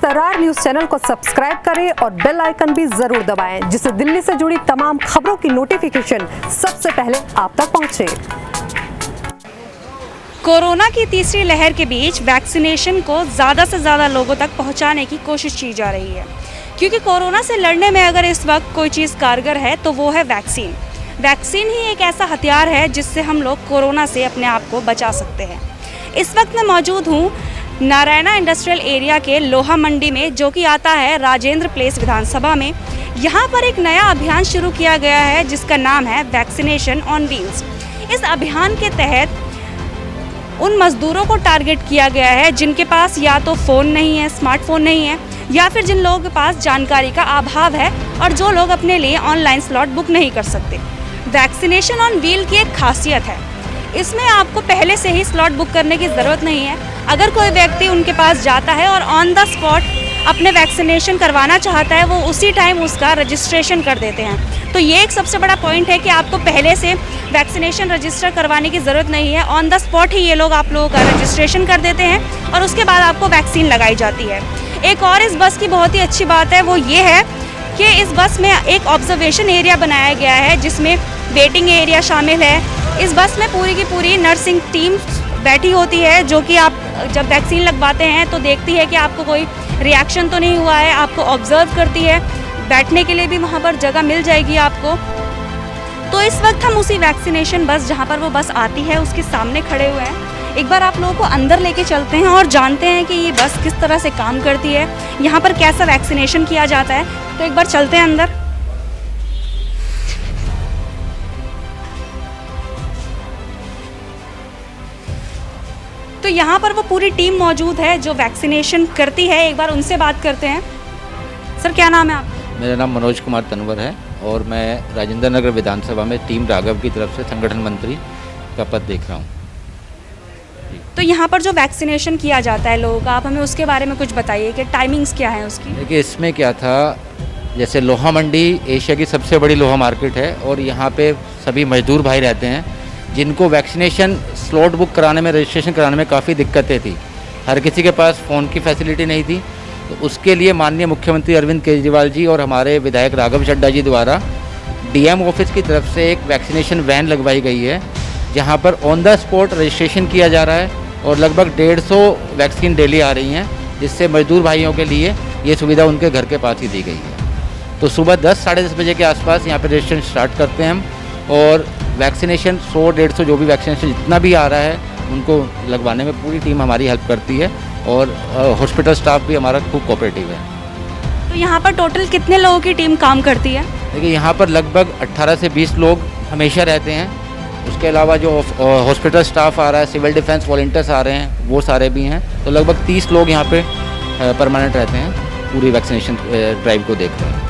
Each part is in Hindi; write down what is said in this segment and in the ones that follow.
सरार न्यूज चैनल को सब्सक्राइब करें और बेल आइकन भी जरूर दबाएं, जिससे दिल्ली से जुड़ी तमाम खबरों की नोटिफिकेशन सबसे पहले आप तक पहुंचे। कोरोना की तीसरी लहर के बीच वैक्सीनेशन को ज़्यादा से ज़्यादा लोगों तक पहुंचाने की कोशिश की जा रही है, क्योंकि कोरोना से लड़ने में अगर इस वक्त कोई चीज़ कारगर है तो वो है वैक्सीन। वैक्सीन ही एक ऐसा हथियार है जिससे हम लोग कोरोना से अपने आप को बचा सकते हैं। इस वक्त मैं मौजूद हूँ नारायणा इंडस्ट्रियल एरिया के लोहा मंडी में, जो कि आता है राजेंद्र प्लेस विधानसभा में। यहाँ पर एक नया अभियान शुरू किया गया है जिसका नाम है वैक्सीनेशन ऑन व्हील्स। इस अभियान के तहत उन मज़दूरों को टारगेट किया गया है जिनके पास या तो फ़ोन नहीं है, स्मार्टफोन नहीं है, या फिर जिन लोगों के पास जानकारी का अभाव है और जो लोग अपने लिए ऑनलाइन स्लॉट बुक नहीं कर सकते। वैक्सीनेशन ऑन व्हील की एक खासियत है, इसमें आपको पहले से ही स्लॉट बुक करने की ज़रूरत नहीं है। अगर कोई व्यक्ति उनके पास जाता है और ऑन द स्पॉट अपने वैक्सीनेशन करवाना चाहता है, वो उसी टाइम उसका रजिस्ट्रेशन कर देते हैं। तो ये एक सबसे बड़ा पॉइंट है कि आपको पहले से वैक्सीनेशन रजिस्टर करवाने की ज़रूरत नहीं है। ऑन द स्पॉट ही ये लोग आप लोगों का रजिस्ट्रेशन कर देते हैं और उसके बाद आपको वैक्सीन लगाई जाती है। एक और इस बस की बहुत ही अच्छी बात है, वो ये है कि इस बस में एक ऑब्जर्वेशन एरिया बनाया गया है जिसमें वेटिंग एरिया शामिल है। इस बस में पूरी की पूरी नर्सिंग टीम बैठी होती है, जो कि आप जब वैक्सीन लगवाते हैं तो देखती है कि आपको कोई रिएक्शन तो नहीं हुआ है, आपको ऑब्जर्व करती है। बैठने के लिए भी वहाँ पर जगह मिल जाएगी आपको। तो इस वक्त हम उसी वैक्सीनेशन बस, जहाँ पर वो बस आती है, उसके सामने खड़े हुए हैं। एक बार आप लोगों को अंदर लेके चलते हैं और जानते हैं कि ये बस किस तरह से काम करती है, यहाँ पर कैसा वैक्सीनेशन किया जाता है। तो एक बार चलते हैं अंदर। तो यहाँ पर वो पूरी टीम मौजूद है जो वैक्सीनेशन करती है। एक बार उनसे बात करते हैं। सर, क्या नाम है आपका? मेरा नाम मनोज कुमार तनवर है और मैं राजेंद्र नगर विधानसभा में टीम राघव की तरफ से संगठन मंत्री का पद देख रहा हूँ। तो यहाँ पर जो वैक्सीनेशन किया जाता है लोगों का, आप हमें उसके बारे में कुछ बताइए कि टाइमिंग्स क्या है उसकी। देखिए, इसमें क्या था, जैसे लोहा मंडी एशिया की सबसे बड़ी लोहा मार्केट है और यहाँ पे सभी मजदूर भाई रहते हैं जिनको वैक्सीनेशन स्लॉट बुक कराने में, रजिस्ट्रेशन कराने में काफ़ी दिक्कतें थी। हर किसी के पास फ़ोन की फैसिलिटी नहीं थी। तो उसके लिए माननीय मुख्यमंत्री अरविंद केजरीवाल जी और हमारे विधायक राघव चड्ढा जी द्वारा डीएम ऑफिस की तरफ से एक वैक्सीनेशन वैन लगवाई गई है, जहाँ पर ऑन द स्पॉट रजिस्ट्रेशन किया जा रहा है और लगभग 150 वैक्सीन डेली आ रही हैं, जिससे मजदूर भाइयों के लिए ये सुविधा उनके घर के पास ही दी गई है। तो सुबह 10 साढ़े 10 बजे के आसपास यहाँ पर रजिस्ट्रेशन स्टार्ट करते हैं हम और वैक्सीनेशन 100-150 जो भी वैक्सीनेशन जितना भी आ रहा है उनको लगवाने में पूरी टीम हमारी हेल्प करती है और हॉस्पिटल स्टाफ भी हमारा खूब कोऑपरेटिव है। तो यहाँ पर टोटल कितने लोगों की टीम काम करती है? देखिए, यहाँ पर लगभग 18 से 20 लोग हमेशा रहते हैं। उसके अलावा जो हॉस्पिटल स्टाफ आ रहा है, सिविल डिफेंस वॉलंटियर्स आ रहे हैं, वो सारे भी हैं। तो लगभग 30 लोग यहाँ पे परमानेंट रहते हैं, पूरी वैक्सीनेशन ड्राइव को देख रहे हैं।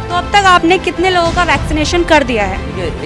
तो अब तक आपने कितने लोगों का वैक्सीनेशन कर दिया है?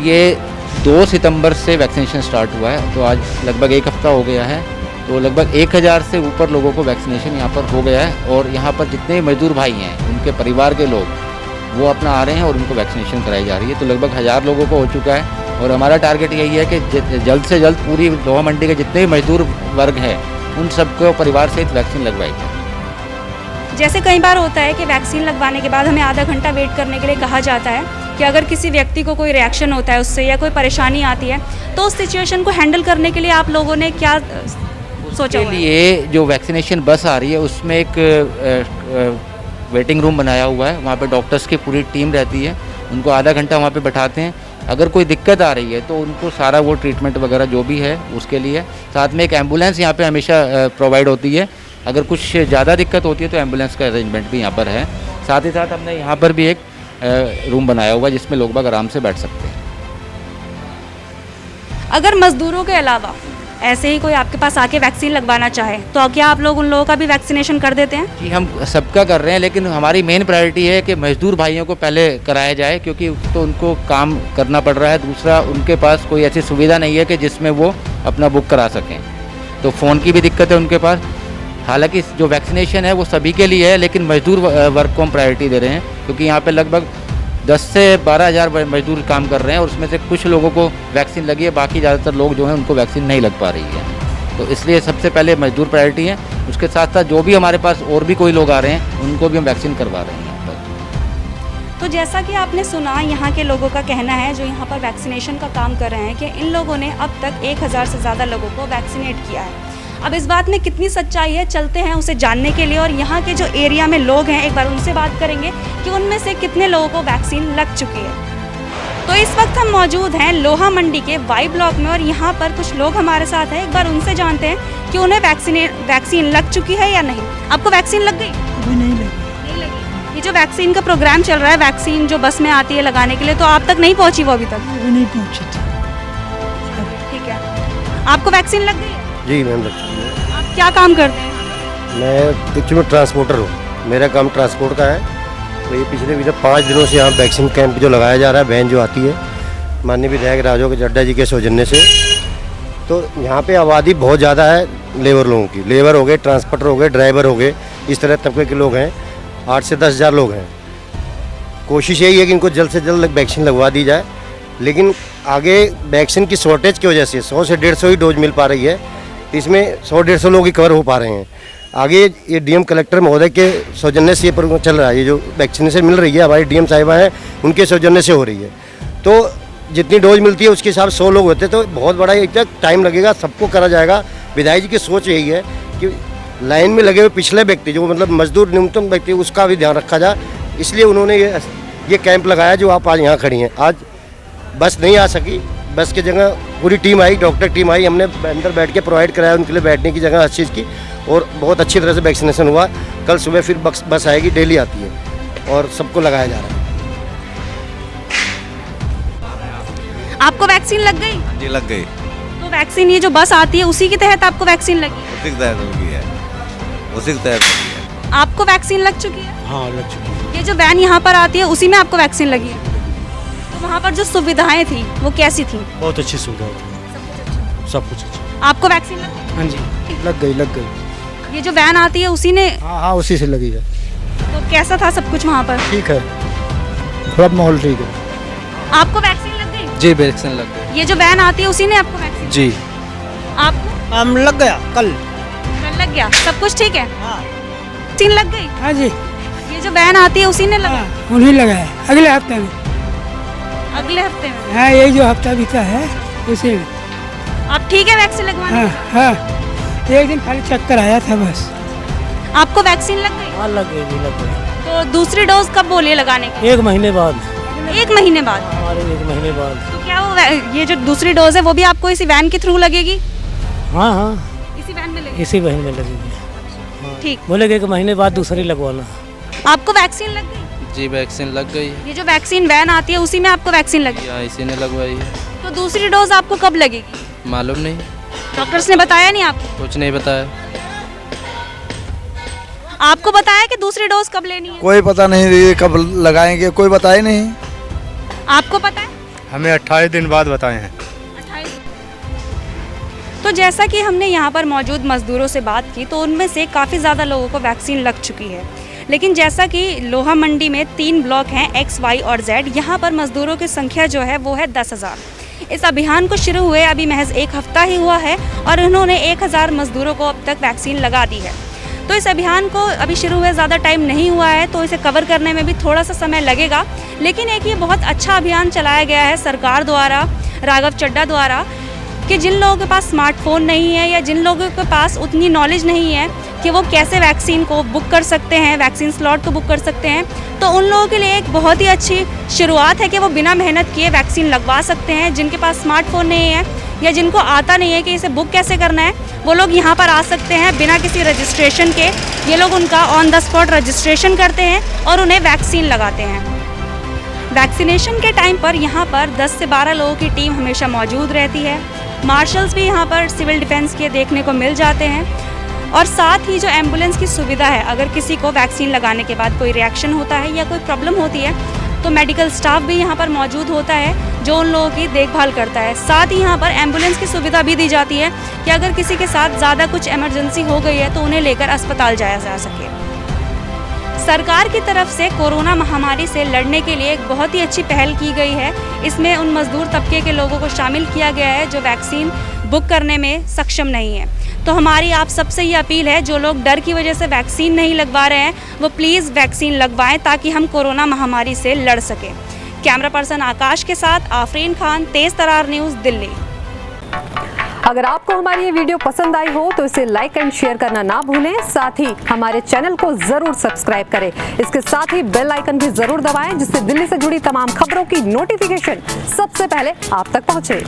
ये 2 सितंबर से वैक्सीनेशन स्टार्ट हुआ है, तो आज लगभग 1 हफ्ता हो गया है। तो लगभग 1000 से ऊपर लोगों को वैक्सीनेशन यहाँ पर हो गया है और यहाँ पर जितने मजदूर भाई हैं उनके परिवार के लोग वो अपना आ रहे हैं और उनको वैक्सीनेशन कराई जा रही है। तो लगभग 1000 लोगों को हो चुका है और हमारा टारगेट यही है कि जल्द से जल्द पूरी लोहा मंडी के जितने भी मजदूर वर्ग हैं उन सबको परिवार सहित वैक्सीन लगवाई जाए। जैसे कई बार होता है कि वैक्सीन लगवाने के बाद हमें आधा घंटा वेट करने के लिए कहा जाता है कि अगर किसी व्यक्ति को कोई रिएक्शन होता है उससे या कोई परेशानी आती है, तो उस सिचुएशन को हैंडल करने के लिए आप लोगों ने क्या सोचा हुआ है? लिए जो वैक्सीनेशन बस आ रही है उसमें एक वेटिंग रूम बनाया हुआ है। वहाँ पे डॉक्टर्स की पूरी टीम रहती है, उनको आधा घंटा वहाँ पे बैठाते हैं। अगर कोई दिक्कत आ रही है तो उनको सारा वो ट्रीटमेंट वगैरह जो भी है उसके लिए, साथ में एक एम्बुलेंस यहाँ पे हमेशा प्रोवाइड होती है। अगर कुछ ज़्यादा दिक्कत होती है तो एम्बुलेंस का अरेंजमेंट भी यहाँ पर है। साथ ही साथ हमने यहाँ पर भी एक रूम बनाया हुआ है जिसमें लोग बाग आराम से बैठ सकते हैं। अगर मजदूरों के अलावा ऐसे ही कोई आपके पास आके वैक्सीन लगवाना चाहे तो क्या आप लोग उन लोगों का भी वैक्सीनेशन कर देते हैं? जी, हम सबका कर रहे हैं, लेकिन हमारी मेन प्रायोरिटी है कि मजदूर भाइयों को पहले कराया जाए, क्योंकि तो उनको काम करना पड़ रहा है। दूसरा, उनके पास कोई ऐसी सुविधा नहीं है कि जिसमें वो अपना बुक करा सकें। तो फ़ोन की भी दिक्कत है उनके पास। हालांकि जो वैक्सीनेशन है वो सभी के लिए है, लेकिन मजदूर वर्ग को हम प्रायोरिटी दे रहे हैं, क्योंकि यहाँ पे लगभग 10 से 12 हज़ार मजदूर काम कर रहे हैं और उसमें से कुछ लोगों को वैक्सीन लगी है, बाकी ज़्यादातर लोग जो हैं उनको वैक्सीन नहीं लग पा रही है। तो इसलिए सबसे पहले मजदूर प्रायोरिटी है। उसके साथ साथ जो भी हमारे पास और भी कोई लोग आ रहे हैं उनको भी हम वैक्सीन करवा रहे हैं यहाँ पर। तो जैसा कि आपने सुना, यहाँ के लोगों का कहना है जो यहाँ पर वैक्सीनेशन का काम कर रहे हैं कि इन लोगों ने अब तक 1000 से ज़्यादा लोगों को वैक्सीनेट किया है। अब इस बात में कितनी सच्चाई है, चलते हैं उसे जानने के लिए, और यहाँ के जो एरिया में लोग हैं एक बार उनसे बात करेंगे कि उनमें से कितने लोगों को वैक्सीन लग चुकी है। तो इस वक्त हम मौजूद हैं लोहा मंडी के वाई ब्लॉक में, और यहाँ पर कुछ लोग हमारे साथ हैं। एक बार उनसे जानते हैं कि उन्हें वैक्सीन लग चुकी है या नहीं। आपको वैक्सीन लग गई? अभी नहीं लगी। नहीं लगी। ये जो वैक्सीन का प्रोग्राम चल रहा है, वैक्सीन जो बस में आती है लगाने के लिए, तो आप तक नहीं पहुँची वो अभी तक? अभी नहीं पहुँची थी। ठीक है। आपको वैक्सीन लग गई है? जी मैम, लग चुकी है। आप क्या काम करते हैं? मैं एक्चुअली ट्रांसपोर्टर हूँ, मेरा काम ट्रांसपोर्ट का है। तो ये पिछले 5 दिनों से यहाँ वैक्सीन कैंप जो लगाया जा रहा है, वैन जो आती है माननीय विधायक राजो चड्डा जी के सौजन्य से, तो यहाँ पे आबादी बहुत ज़्यादा है लेबर लोगों की। लेबर हो गए, ट्रांसपोर्टर हो गए, ड्राइवर हो गए, इस तरह तबके के लोग हैं। 8 से 10 हज़ार लोग हैं। कोशिश यही है कि इनको जल्द से जल्द वैक्सीन लगवा दी जाए, लेकिन आगे वैक्सीन की शॉर्टेज की वजह से 100 से 150 ही डोज मिल पा रही है। इसमें 100-150 लोग ही कवर हो पा रहे हैं। आगे ये डीएम कलेक्टर महोदय के सौजन्य से ये प्रोग्राम चल रहा है। ये जो वैक्सीनेशन मिल रही है हमारी डीएम साहिबा हैं, उनके सौजन्य से हो रही है। तो जितनी डोज मिलती है उसके हिसाब से 100 लोग होते, तो बहुत बड़ा एक तक टाइम लगेगा, सबको करा जाएगा। विधायक जी की सोच यही है कि लाइन में लगे हुए पिछले व्यक्ति जो मतलब मजदूर न्यूनतम व्यक्ति, उसका भी ध्यान रखा जाए। इसलिए उन्होंने ये कैंप लगाया जो आप आज यहाँ खड़ी हैं। आज बस नहीं आ सकी, बस की जगह पूरी टीम आई, डॉक्टर टीम आई, हमने अंदर बैठ के प्रोवाइड कराया उनके लिए बैठने की जगह हर चीज़ की, और बहुत अच्छी तरह से वैक्सीनेशन हुआ। कल सुबह फिर बस आएगी, डेली आती है और सबको लगाया जा रहा है। आपको वैक्सीन लग गई? जी लग गई। तो वैक्सीन ये जो बस आती है उसी के तहत आपको वैक्सीन लगी? उसी के तहत लगी है, उसी के तहत लगी है। आपको वैक्सीन लग चुकी है? हाँ, लग चुकी है। ये जो वैन यहाँ पर आती है उसी में आपको वैक्सीन लगी है? तो वहाँ पर जो सुविधाएं थी वो कैसी थी? बहुत अच्छी सुविधा थी, सब कुछ अच्छा। आपको वैक्सीन लग गई? हाँ जी, लग गई। ये जो वैन आती है उसी ने? हाँ, उसी से लगी है। तो कैसा था सब कुछ वहाँ पर? ठीक है, थोड़ा माहौल ठीक है। आपको वैक्सीन लग गई? जी वैक्सीन लग गई। ये जो वैन आती है उसी ने आपको वैक्सीन? जी। आपको? हम लग गया कल लग गया, सब कुछ ठीक है? हाँ। वैक्सीन लग गई? हाँ जी, ये जो वैन आती है उसी ने लगा? उन्हीं लगा है। अगले हफ्ते में, अगले हफ्ते में? हाँ, यही जो हफ्ता बीता है उसी में। आप ठीक है वैक्सीन लगवाने? हाँ, एक दिन खाली चक्कर आया था बस। आपको वैक्सीन लग गई? हाँ, लग गई। तो दूसरी डोज कब बोलिए लगाने की? 1 महीने बाद। 1 महीने बाद? हमारे 1 महीने बाद। तो क्या वो ये जो दूसरी डोज है वो भी आपको इसी वैन के थ्रू लगेगी? हाँ हाँ, इसी वैन में लगेगी? इसी महीने में लगेगी। ठीक। बोले 1 महीने बाद दूसरी लगवाना। आपको वैक्सीन लग गई? जी वैक्सीन लग गई। ये जो वैक्सीन वैन आती है उसी में आपको वैक्सीन लगी? यहाँ इसी ने लगवाई है। तो दूसरी डोज आपको कब लगेगी? मालूम नहीं, डॉक्टर्स ने बताया नहीं आपको? कुछ नहीं बताया। आपको बताया कि दूसरी डोज कब लेनी है? कोई पता नहीं ये कब लगाएंगे, कोई बताया नहीं। आपको पता है? हमें 28 दिन बाद बताए हैं। 28। तो जैसा कि हमने यहाँ पर मौजूद मजदूरों से बात की तो उनमें से काफ़ी ज़्यादा लोगों को वैक्सीन लग चुकी है। लेकिन जैसा कि लोहा मंडी में 3 ब्लॉक हैं X, Y और Z, यहाँ पर मजदूरों की संख्या जो है वो है 10,000। इस अभियान को शुरू हुए अभी महज 1 हफ्ता ही हुआ है और उन्होंने 1000 मजदूरों को अब तक वैक्सीन लगा दी है। तो इस अभियान को अभी शुरू हुए ज़्यादा टाइम नहीं हुआ है, तो इसे कवर करने में भी थोड़ा सा समय लगेगा। लेकिन एक ये बहुत अच्छा अभियान चलाया गया है सरकार द्वारा, राघव चड्डा द्वारा, कि जिन लोगों के पास स्मार्टफोन नहीं है या जिन लोगों के पास उतनी नॉलेज नहीं है कि वो कैसे वैक्सीन को बुक कर सकते हैं, वैक्सीन स्लॉट को बुक कर सकते हैं, तो उन लोगों के लिए एक बहुत ही अच्छी शुरुआत है कि वो बिना मेहनत किए वैक्सीन लगवा सकते हैं। जिनके पास स्मार्टफोन नहीं है या जिनको आता नहीं है कि इसे बुक कैसे करना है, वो लोग यहाँ पर आ सकते हैं बिना किसी रजिस्ट्रेशन के। ये लोग उनका ऑन द स्पॉट रजिस्ट्रेशन करते हैं और उन्हें वैक्सीन लगाते हैं। वैक्सीनेशन के टाइम पर यहाँ पर 10 से 12 लोगों की टीम हमेशा मौजूद रहती है। मार्शल्स भी यहाँ पर सिविल डिफेंस के देखने को मिल जाते हैं और साथ ही जो एम्बुलेंस की सुविधा है, अगर किसी को वैक्सीन लगाने के बाद कोई रिएक्शन होता है या कोई प्रॉब्लम होती है तो मेडिकल स्टाफ भी यहाँ पर मौजूद होता है जो उन लोगों की देखभाल करता है। साथ ही यहाँ पर एम्बुलेंस की सुविधा भी दी जाती है कि अगर किसी के साथ ज़्यादा कुछ इमरजेंसी हो गई है तो उन्हें लेकर अस्पताल जाया जा सके। सरकार की तरफ से कोरोना महामारी से लड़ने के लिए एक बहुत ही अच्छी पहल की गई है। इसमें उन मजदूर तबके के लोगों को शामिल किया गया है जो वैक्सीन बुक करने में सक्षम नहीं है। तो हमारी आप सबसे ये अपील है, जो लोग डर की वजह से वैक्सीन नहीं लगवा रहे हैं वो प्लीज़ वैक्सीन लगवाएं ताकि हम कोरोना महामारी से लड़ सकें। कैमरा पर्सन आकाश के साथ आफरीन खान, तेज तरार न्यूज़, दिल्ली। अगर आपको हमारी ये वीडियो पसंद आई हो तो इसे लाइक एंड शेयर करना ना भूलें। साथ ही हमारे चैनल को जरूर सब्सक्राइब करें। इसके साथ ही बेल आइकन भी जरूर दबाएं जिससे दिल्ली से जुड़ी तमाम खबरों की नोटिफिकेशन सबसे पहले आप तक पहुंचे।